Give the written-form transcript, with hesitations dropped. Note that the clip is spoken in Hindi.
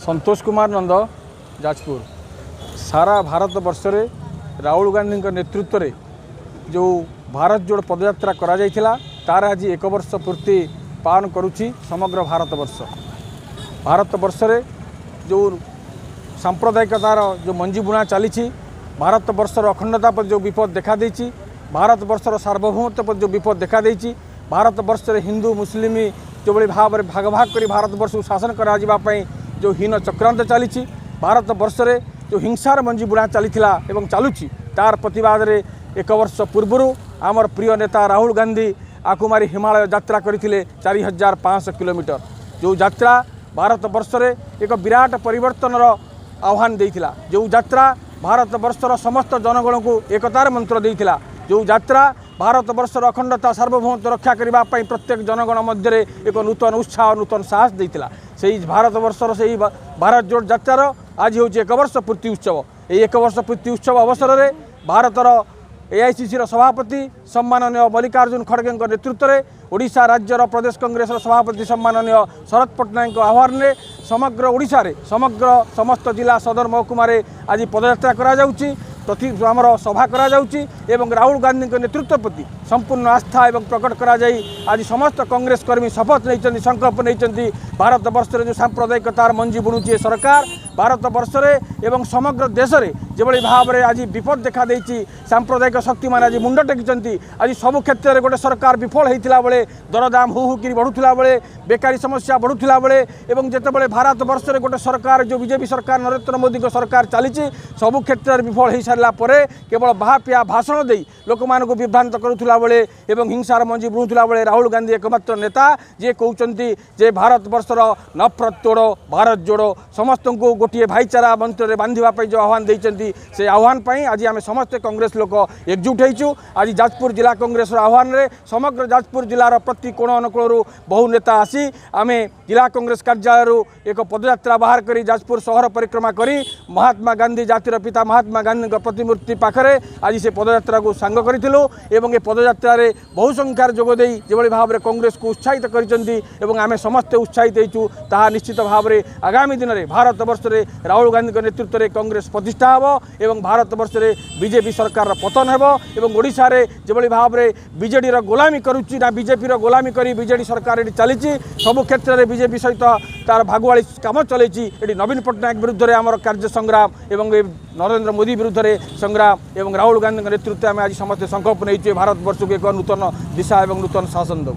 संतोष कुमार नंद जाजपुर सारा भारत वर्ष में राहुल गांधी नेतृत्व में जो भारत जोड़ पदयात्रा करा जायथिला तार आज 1 वर्ष पूर्ति पालन करुच्ची समग्र भारत वर्ष में जो सांप्रदायिकतार जो मंजी बुणा चली भारत वर्षर अखंडता पर जो विपद देखा देछि भारत वर्षर सार्वभौमत्व पर जो विपद देखा देछि भारत वर्ष में हिंदू मुस्लिम जो बड़ी भाव में भाग भाग कर भारत वर्ष को शासन करा जो हीन चक्रांत चली भारत वर्ष में जो हिंसार मंजी बुणा चली एवं चलुची तार प्रतिवाद रे 1 वर्ष पूर्व आमर प्रिय नेता राहुल गांधी आकुमारी हिमालय यात्रा करथिले 4500 किलोमीटर जो यात्रा भारत वर्ष में एक विराट परिवर्तन आह्वान देइथिला जो यात्रा भारत वर्षर समस्त जनगण को एकतार मंत्र देइथिला जो यात्रा भारत वर्षर अखंडता सार्वभौमत्व रक्षा करने प्रत्येक जनगण मध्य एक नूतन उत्साह नूतन साहस देइथिला से भारत वर्षर से भारत जोड़ यात्रार आज हूँ 1 वर्ष पूर्ति उत्सव ये 1 वर्ष पूर्ति उत्सव अवसर में भारतर एआईसीसी सभापति सम्माननीय मल्लिकार्जुन खड़गे नेतृत्व में ओडिशा राज्यर प्रदेश कांग्रेस सभापति सम्माननीय शरद पट्टनायक आह्वान में समग्र ओडिशा रे समस्त जिला सदर महकुमा आज पदयात्रा करा जाउची प्रति आमर सभा करा जाउची एवं राहुल गांधी नेतृत्व प्रति संपूर्ण आस्था एवं प्रकट करा जाई आज समस्त कांग्रेस कर्मी शपथ नहीं संकल्प नहीं भारत वर्ष में जो सांप्रदायिकतार मंजी बुणुची सरकार भारत वर्ष में एवं समग्र देश में जो भाव में आज विपद देखा देछि सांप्रदायिक शक्ति मान आज मुंड टेकिचंती आज सब क्षेत्र में गोटे सरकार विफल होता बेले दरदाम हु बढ़ुला बेले बेकारी समस्या बढ़ुला बेले एवं जितेबाला भारत वर्ष में गोटे सरकार जो बीजेपी सरकार नरेंद्र मोदी को सरकार चली सबु क्षेत्र में विफल हो सारा केवल बाहापिया भाषण दे लोक मानक विभ्रांत करुला बेले एवं हिंसार मंजी बुणुला बेले राहुल गांधी एकमात्र नेता जे कहते जे भारत वर्षर नफरत तोड़ो भारत जोड़ो समस्त को गोटे भाईचारा मंत्र में बांधवाई जो आह्वान देते से आह्वान पर आज आम समस्ते कांग्रेस लोक एकजुट होइछु आज जाजपुर जिला कांग्रेस आह्वान में समग्र जाजपुर जिलार प्रति कोण अनुकूल बहु नेता आसी आम जिला कांग्रेस कार्यालय एक पदयात्रा बाहर करी जाजपुर शहर परिक्रमा करी महात्मा गांधी जातिर पिता महात्मा गांधी प्रतिमूर्ति पाखरे आज से पदयात्रा को सांग करूँ एवं ये पदयात्रा बहु संख्यार जोगदे जो भाव में कांग्रेस को उत्साहित कर आम समस्ते उत्साहित होइछु ताहा निश्चित भाव में आगामी दिन में भारत वर्ष में राहुल गांधी नेतृत्व में कांग्रेस प्रतिष्ठा हो एवं भारत वर्ष में बीजेपी सरकार पतन हो एवं ओडिशा रे जो भाव में बीजेडी गोलामी करुच्ची ना बीजेपी गोलामी करी बीजेडी सरकार ये चली सबु क्षेत्र में बीजेपी सहित तार भागुआली काम चलती ये नवीन पट्टनायक विरुद्ध में आमर कार्य संग्राम एवं नरेंद्र मोदी विरुद्ध में संग्राम एवं राहुल गांधी नेतृत्व में आज समस्त संकल्प नहीं भारत वर्ष को एक नूतन दिशा और नूतन शासन दो।